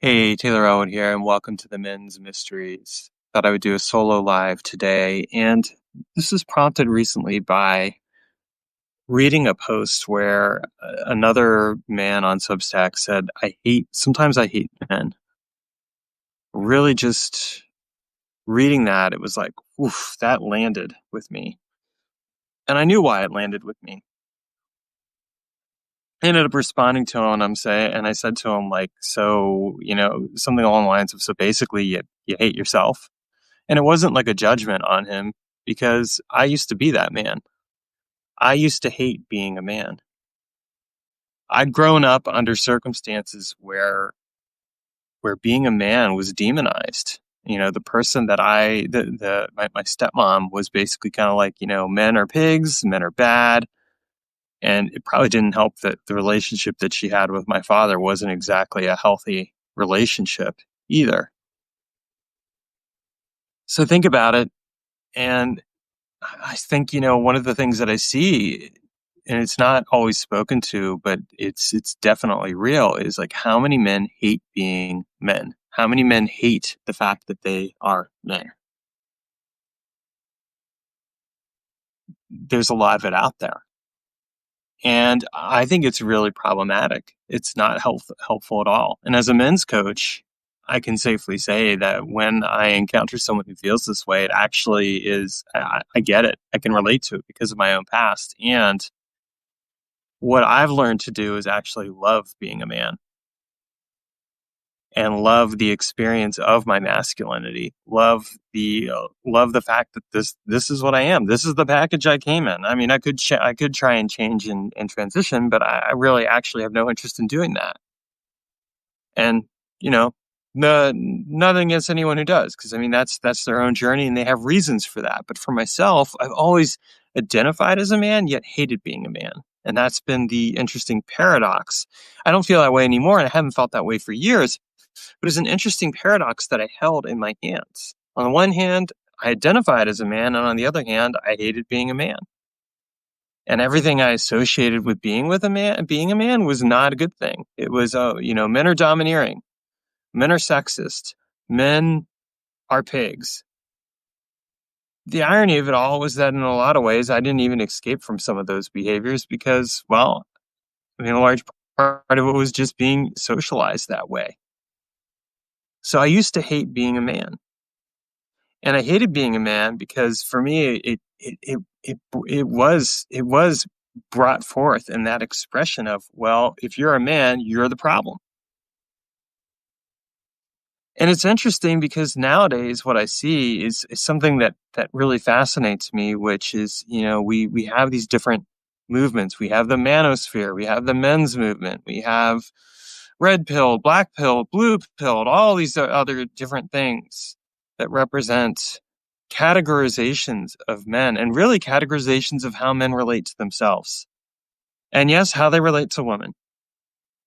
Hey, Taylor Owen here, and welcome to the Men's Mysteries. Thought I would do a solo live today, and this was prompted recently by reading a post where another man on Substack said, sometimes I hate men. Really just reading that, it was like, oof, that landed with me. And I knew why it landed with me. I ended up responding to him, and I said to him, like, so, something along the lines of, so basically you hate yourself. And it wasn't like a judgment on him because I used to be that man. I used to hate being a man. I'd grown up under circumstances where being a man was demonized. The person that my stepmom was basically kind of like, men are pigs, men are bad. And it probably didn't help that the relationship that she had with my father wasn't exactly a healthy relationship either. So think about it. And I think, one of the things that I see, and it's not always spoken to, but it's definitely real, is like how many men hate being men? How many men hate the fact that they are men? There's a lot of it out there. And I think it's really problematic. It's not helpful at all. And as a men's coach, I can safely say that when I encounter someone who feels this way, it actually is, I get it. I can relate to it because of my own past. And what I've learned to do is actually love being a man and love the experience of my masculinity. Love the fact that this is what I am. This is the package I came in. I mean, I could try and change and transition, but I really actually have no interest in doing that. And you know, nothing against anyone who does, because I mean that's their own journey and they have reasons for that. But for myself, I've always identified as a man, yet hated being a man. And that's been the interesting paradox. I don't feel that way anymore, and I haven't felt that way for years. But it's an interesting paradox that I held in my hands. On the one hand, I identified as a man, and on the other hand, I hated being a man. And everything I associated with being a man was not a good thing. It was, men are domineering, men are sexist, men are pigs. The irony of it all was that in a lot of ways, I didn't even escape from some of those behaviors because, well, I mean, a large part of it was just being socialized that way. So I used to hate being a man. And I hated being a man because for me, it was brought forth in that expression of, well, if you're a man, you're the problem. And it's interesting because nowadays what I see is something that really fascinates me, which is, we have these different movements. We have the manosphere, we have the men's movement, we have red pill, black pill, blue pill, all these other different things that represent categorizations of men and really categorizations of how men relate to themselves. And yes, how they relate to women.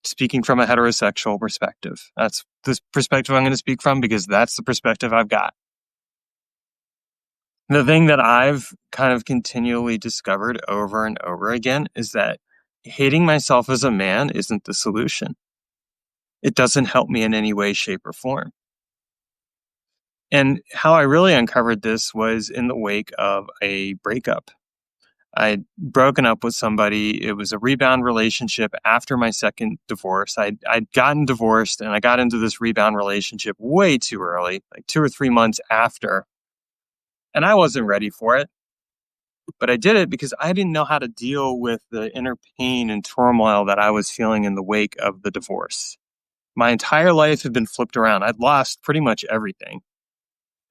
Speaking from a heterosexual perspective. That's the perspective I'm going to speak from because that's the perspective I've got. The thing that I've kind of continually discovered over and over again is that hating myself as a man isn't the solution. It doesn't help me in any way, shape, or form. And how I really uncovered this was in the wake of a breakup. I'd broken up with somebody. It was a rebound relationship after my second divorce. I'd gotten divorced and I got into this rebound relationship way too early, like 2 or 3 months after. And I wasn't ready for it, but I did it because I didn't know how to deal with the inner pain and turmoil that I was feeling in the wake of the divorce. My entire life had been flipped around. I'd lost pretty much everything.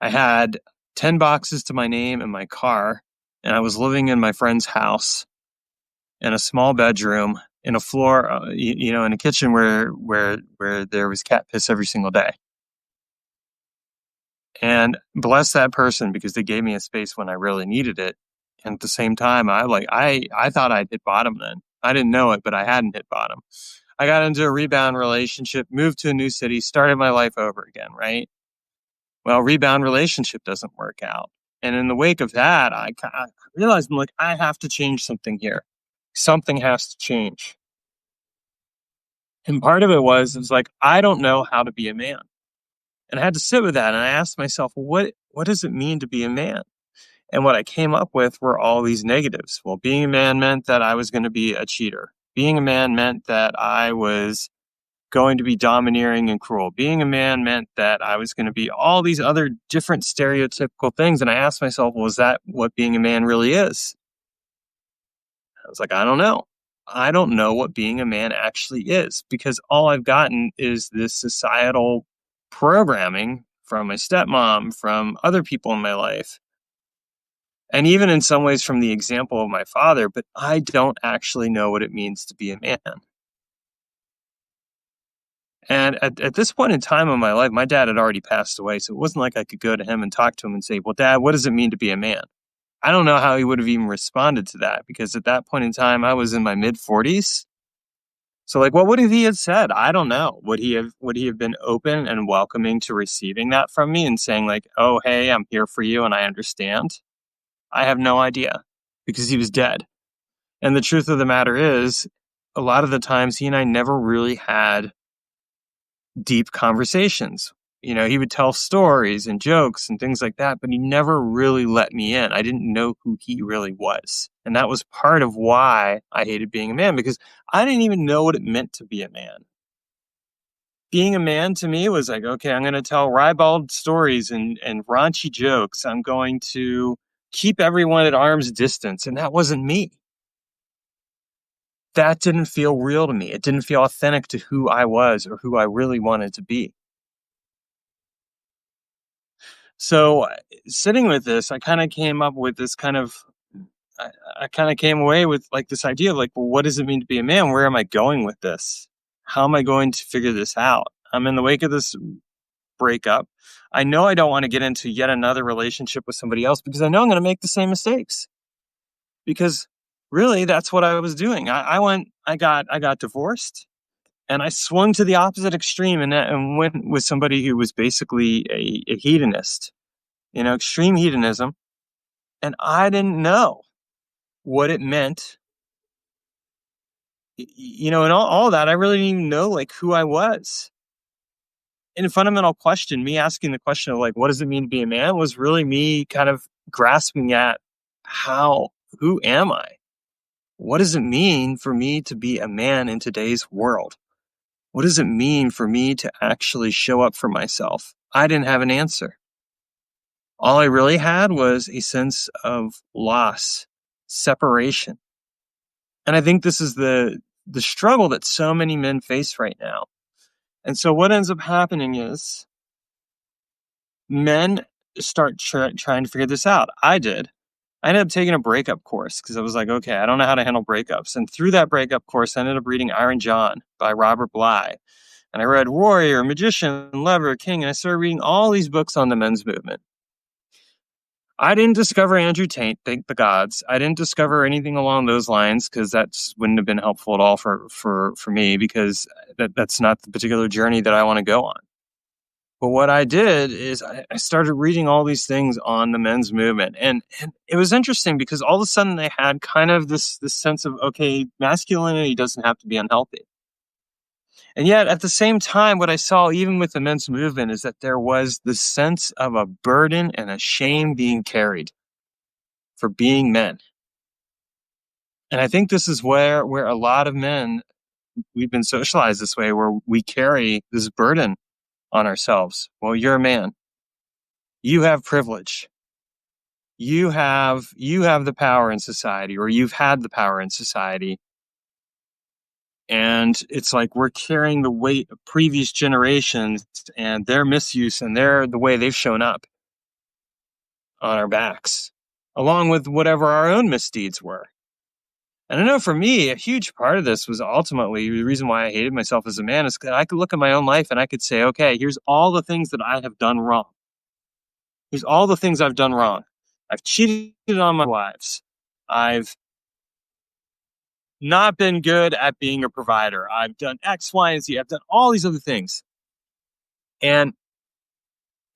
I had 10 boxes to my name in my car, and I was living in my friend's house in a small bedroom in a floor, in a kitchen where there was cat piss every single day. And bless that person because they gave me a space when I really needed it. And at the same time, I thought I'd hit bottom then. I didn't know it, but I hadn't hit bottom. I got into a rebound relationship, moved to a new city, started my life over again, right? Well, rebound relationship doesn't work out. And in the wake of that, I realized I'm like, I have to change something here. Something has to change. And part of it was like, I don't know how to be a man. And I had to sit with that. And I asked myself, well, what does it mean to be a man? And what I came up with were all these negatives. Well, being a man meant that I was going to be a cheater. Being a man meant that I was going to be domineering and cruel. Being a man meant that I was going to be all these other different stereotypical things. And I asked myself, well, is that what being a man really is? I was like, I don't know. I don't know what being a man actually is, because all I've gotten is this societal programming from my stepmom, from other people in my life, and even in some ways from the example of my father, but I don't actually know what it means to be a man. And at this point in time in my life, my dad had already passed away. So it wasn't like I could go to him and talk to him and say, well, Dad, what does it mean to be a man? I don't know how he would have even responded to that, because at that point in time, I was in my mid 40s. So, like, what would he have said? I don't know. Would he have been open and welcoming to receiving that from me and saying, like, oh, hey, I'm here for you and I understand? I have no idea, because he was dead. And the truth of the matter is, a lot of the times he and I never really had deep conversations. He would tell stories and jokes and things like that, but he never really let me in. I didn't know who he really was. And that was part of why I hated being a man, because I didn't even know what it meant to be a man. Being a man to me was like, okay, I'm going to tell ribald stories and raunchy jokes. I'm going to keep everyone at arm's distance. And that wasn't me. That didn't feel real to me. It didn't feel authentic to who I was or who I really wanted to be. So, sitting with this, I kind of came up with this I, I kind of came away with like this idea of like, well, what does it mean to be a man? Where am I going with this? How am I going to figure this out? I'm in the wake of this breakup. I know I don't want to get into yet another relationship with somebody else, because I know I'm going to make the same mistakes. Because really, that's what I was doing. I got divorced, and I swung to the opposite extreme, and went with somebody who was basically a hedonist, extreme hedonism. And I didn't know what it meant, and all that. I really didn't even know like who I was. And a fundamental question, me asking the question of like, what does it mean to be a man, was really me kind of grasping at who am I? What does it mean for me to be a man in today's world? What does it mean for me to actually show up for myself? I didn't have an answer. All I really had was a sense of loss, separation. And I think this is the struggle that so many men face right now. And so what ends up happening is men start trying to figure this out. I did. I ended up taking a breakup course because I was like, okay, I don't know how to handle breakups. And through that breakup course, I ended up reading Iron John by Robert Bly. And I read Warrior, Magician, Lover, King, and I started reading all these books on the men's movement. I didn't discover Andrew Tate, thank the gods. I didn't discover anything along those lines, because that wouldn't have been helpful at all for me, because that's not the particular journey that I want to go on. But what I did is I started reading all these things on the men's movement. And it was interesting, because all of a sudden I had kind of this sense of, okay, masculinity doesn't have to be unhealthy. And yet at the same time, what I saw even with the men's movement is that there was this sense of a burden and a shame being carried for being men. And I think this is where a lot of men, we've been socialized this way, where we carry this burden on ourselves. Well, you're a man. You have privilege. You have the power in society, or you've had the power in society. And it's like we're carrying the weight of previous generations and their misuse and the way they've shown up on our backs, along with whatever our own misdeeds were. And I know for me, a huge part of this was ultimately the reason why I hated myself as a man, is because I could look at my own life and I could say, okay, here's all the things that I have done wrong. Here's all the things I've done wrong. I've cheated on my wives. I've not been good at being a provider. I've done X, Y, and Z. I've done all these other things. And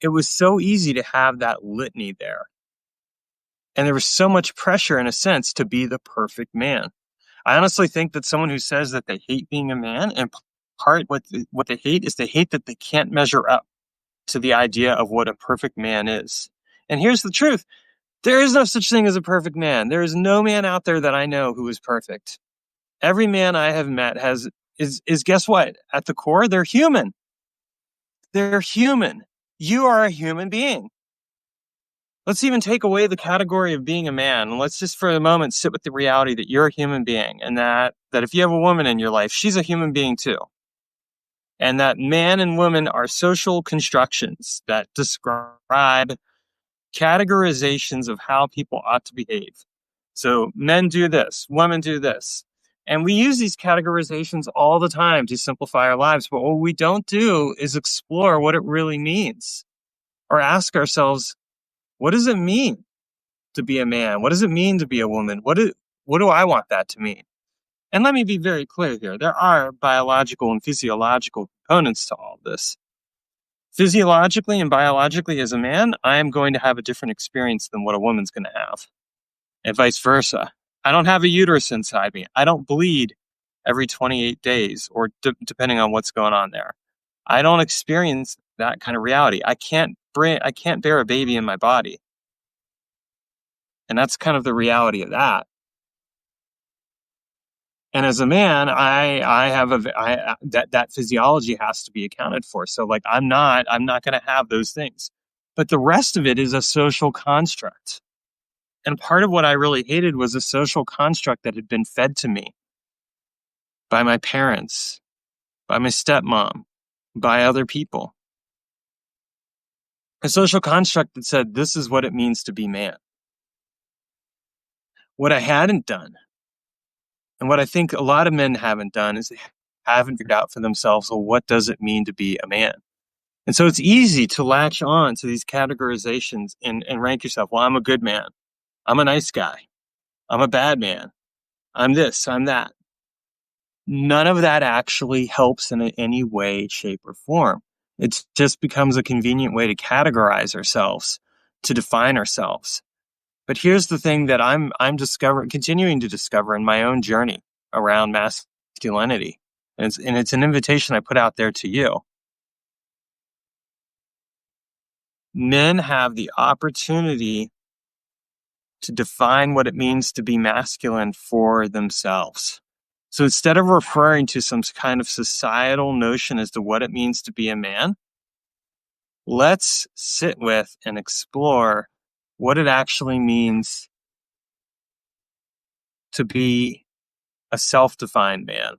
it was so easy to have that litany there. And there was so much pressure, in a sense, to be the perfect man. I honestly think that someone who says that they hate being a man heart, what they hate is they hate that they can't measure up to the idea of what a perfect man is. And here's the truth. There is no such thing as a perfect man. There is no man out there that I know who is perfect. Every man I have met is guess what? At the core, they're human. They're human. You are a human being. Let's even take away the category of being a man. And let's just for a moment sit with the reality that you're a human being, and that if you have a woman in your life, she's a human being too. And that man and woman are social constructions that describe categorizations of how people ought to behave. So men do this, women do this. And we use these categorizations all the time to simplify our lives. But what we don't do is explore what it really means, or ask ourselves, what does it mean to be a man? What does it mean to be a woman? What do I want that to mean? And let me be very clear here. There are biological and physiological components to all of this. Physiologically and biologically as a man, I am going to have a different experience than what a woman's going to have, and vice versa. I don't have a uterus inside me. I don't bleed every 28 days, or depending on what's going on there. I don't experience that kind of reality. I can't bear a baby in my body. And that's kind of the reality of that. And as a man, I have that physiology has to be accounted for. So like I'm not going to have those things. But the rest of it is a social construct. And part of what I really hated was a social construct that had been fed to me by my parents, by my stepmom, by other people. A social construct that said, this is what it means to be man. What I hadn't done, and what I think a lot of men haven't done, is they haven't figured out for themselves, well, what does it mean to be a man? And so it's easy to latch on to these categorizations and rank yourself. Well, I'm a good man. I'm a nice guy. I'm a bad man. I'm this, I'm that. None of that actually helps in any way, shape, or form. It just becomes a convenient way to categorize ourselves, to define ourselves. But here's the thing that I'm continuing to discover in my own journey around masculinity. And it's an invitation I put out there to you. Men have the opportunity to define what it means to be masculine for themselves. So instead of referring to some kind of societal notion as to what it means to be a man, let's sit with and explore what it actually means to be a self-defined man.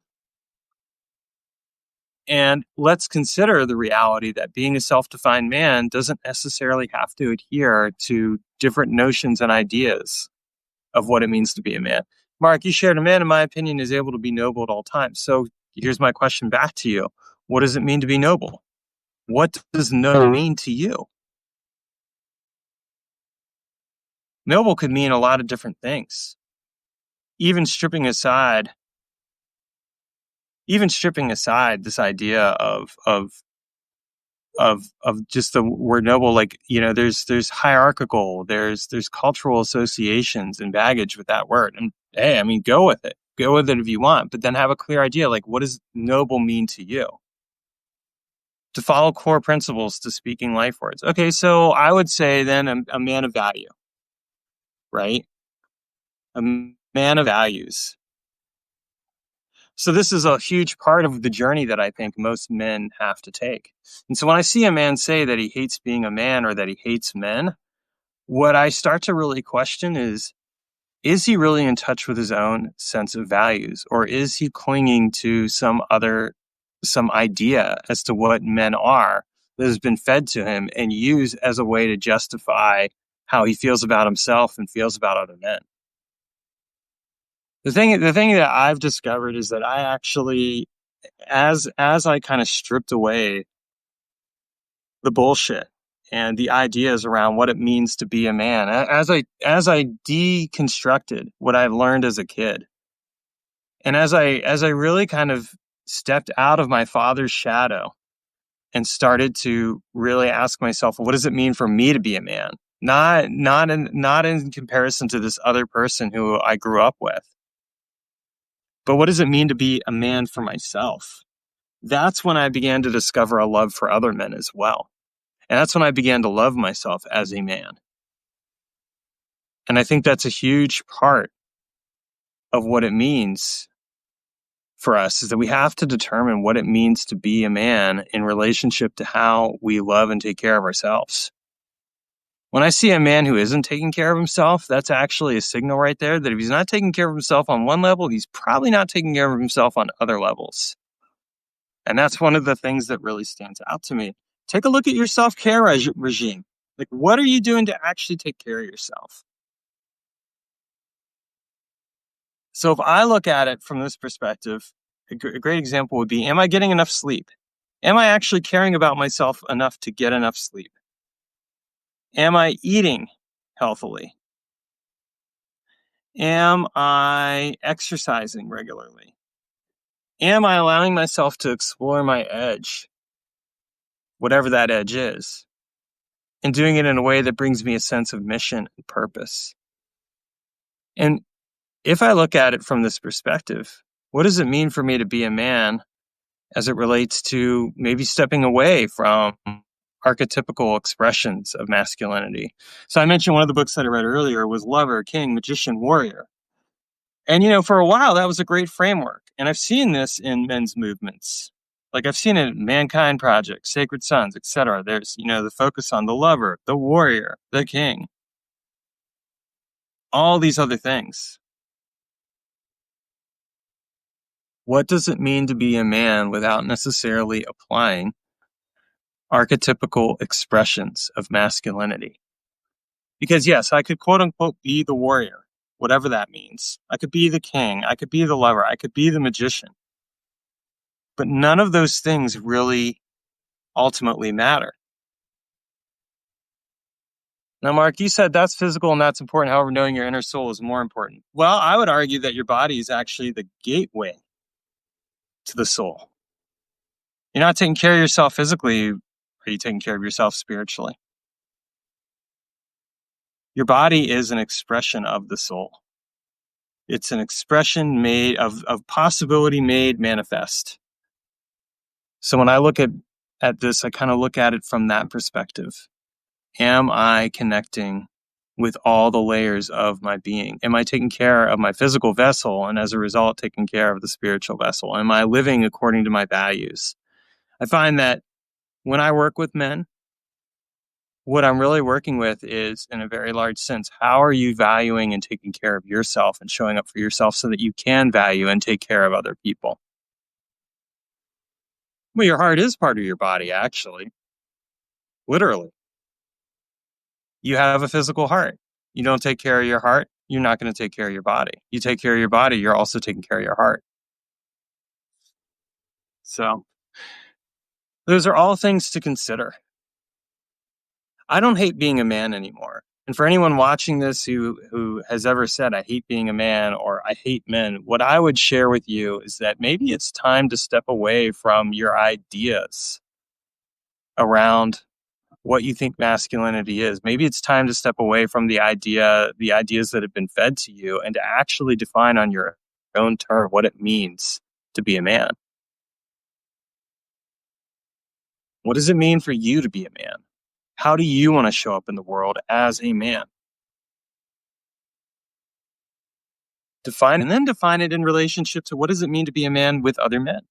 And let's consider the reality that being a self-defined man doesn't necessarily have to adhere to different notions and ideas of what it means to be a man. Mark, you shared a man, in my opinion, is able to be noble at all times. So here's my question back to you. What does it mean to be noble? What does noble mean to you? Noble could mean a lot of different things. Even stripping aside this idea of just the word noble, like, there's hierarchical, there's cultural associations and baggage with that word. And hey, I mean, go with it if you want, but then have a clear idea, like, what does noble mean to you? To follow core principles, to speaking life words. Okay, so I would say then a man of value, right? A man of values. So this is a huge part of the journey that I think most men have to take. And so when I see a man say that he hates being a man, or that he hates men, what I start to really question is he really in touch with his own sense of values? Or is he clinging to some idea as to what men are that has been fed to him and used as a way to justify how he feels about himself and feels about other men? The thing that I've discovered is that I actually, as I kind of stripped away the bullshit and the ideas around what it means to be a man, as I deconstructed what I've learned as a kid, and as I really kind of stepped out of my father's shadow and started to really ask myself, what does it mean for me to be a man? Not in comparison to this other person who I grew up with. But what does it mean to be a man for myself? that's when I began to discover a love for other men as well. And that's when I began to love myself as a man. And I think that's a huge part of what it means for us, is that we have to determine what it means to be a man in relationship to how we love and take care of ourselves. When I see a man who isn't taking care of himself, that's actually a signal right there that if he's not taking care of himself on one level, he's probably not taking care of himself on other levels. And that's one of the things that really stands out to me. Take a look at your self-care regime. Like, what are you doing to actually take care of yourself? So if I look at it from this perspective, a great example would be, am I getting enough sleep? Am I actually caring about myself enough to get enough sleep? Am I eating healthily? Am I exercising regularly? Am I allowing myself to explore my edge, whatever that edge is, and doing it in a way that brings me a sense of mission and purpose? And if I look at it from this perspective, what does it mean for me to be a man as it relates to maybe stepping away from archetypical expressions of masculinity? So I mentioned one of the books that I read earlier was Lover, King, Magician, Warrior. And, for a while, that was a great framework. And I've seen this in men's movements. Like I've seen it in Mankind Project, Sacred Sons, etc. There's, the focus on the lover, the warrior, the king, all these other things. What does it mean to be a man without necessarily applying archetypical expressions of masculinity? Because yes, I could quote unquote be the warrior, whatever that means. I could be the king, I could be the lover, I could be the magician. But none of those things really ultimately matter. Now, Mark, you said that's physical and that's important. However, knowing your inner soul is more important. Well, I would argue that your body is actually the gateway to the soul. You're not taking care of yourself physically. Are you taking care of yourself spiritually? Your body is an expression of the soul. It's an expression made of possibility made manifest. So when I look at this, I kind of look at it from that perspective. Am I connecting with all the layers of my being? Am I taking care of my physical vessel and as a result taking care of the spiritual vessel? Am I living according to my values? I find that when I work with men, what I'm really working with is, in a very large sense, how are you valuing and taking care of yourself and showing up for yourself so that you can value and take care of other people? Well, your heart is part of your body, actually, literally. You have a physical heart. You don't take care of your heart, you're not going to take care of your body. You take care of your body, you're also taking care of your heart. So, those are all things to consider. I don't hate being a man anymore. And for anyone watching this who has ever said, I hate being a man or I hate men, what I would share with you is that maybe it's time to step away from your ideas around what you think masculinity is. Maybe it's time to step away from the ideas that have been fed to you and to actually define on your own term what it means to be a man. What does it mean for you to be a man? How do you want to show up in the world as a man? Define and then define it in relationship to what does it mean to be a man with other men?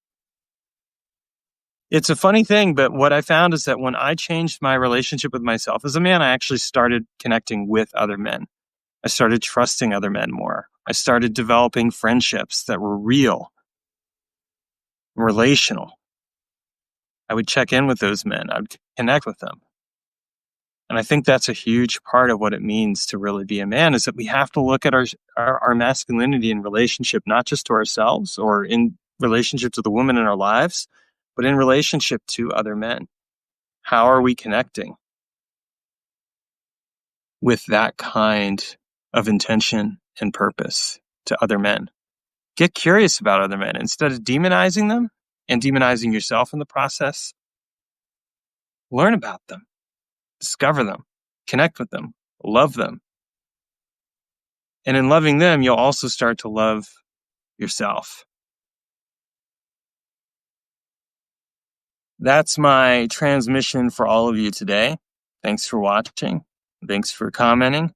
It's a funny thing, but what I found is that when I changed my relationship with myself as a man, I actually started connecting with other men. I started trusting other men more. I started developing friendships that were real, relational. I would check in with those men. I would connect with them. And I think that's a huge part of what it means to really be a man, is that we have to look at our masculinity in relationship, not just to ourselves or in relationship to the women in our lives, but in relationship to other men. How are we connecting with that kind of intention and purpose to other men? Get curious about other men instead of demonizing them and demonizing yourself in the process. Learn about them, discover them, connect with them, love them. And in loving them, you'll also start to love yourself. that's my transmission for all of you today. Thanks for watching. Thanks for commenting.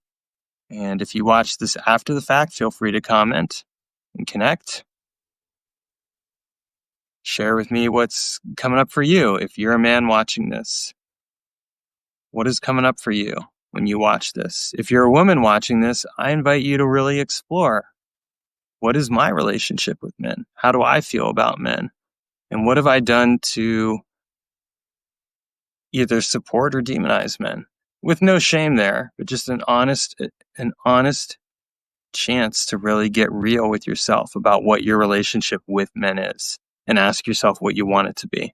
And if you watch this after the fact, feel free to comment and connect. Share with me what's coming up for you. If you're a man watching this, what is coming up for you when you watch this? If you're a woman watching this, I invite you to really explore. What is my relationship with men? How do I feel about men? And what have I done to either support or demonize men? With no shame there, but just an honest chance to really get real with yourself about what your relationship with men is and ask yourself what you want it to be.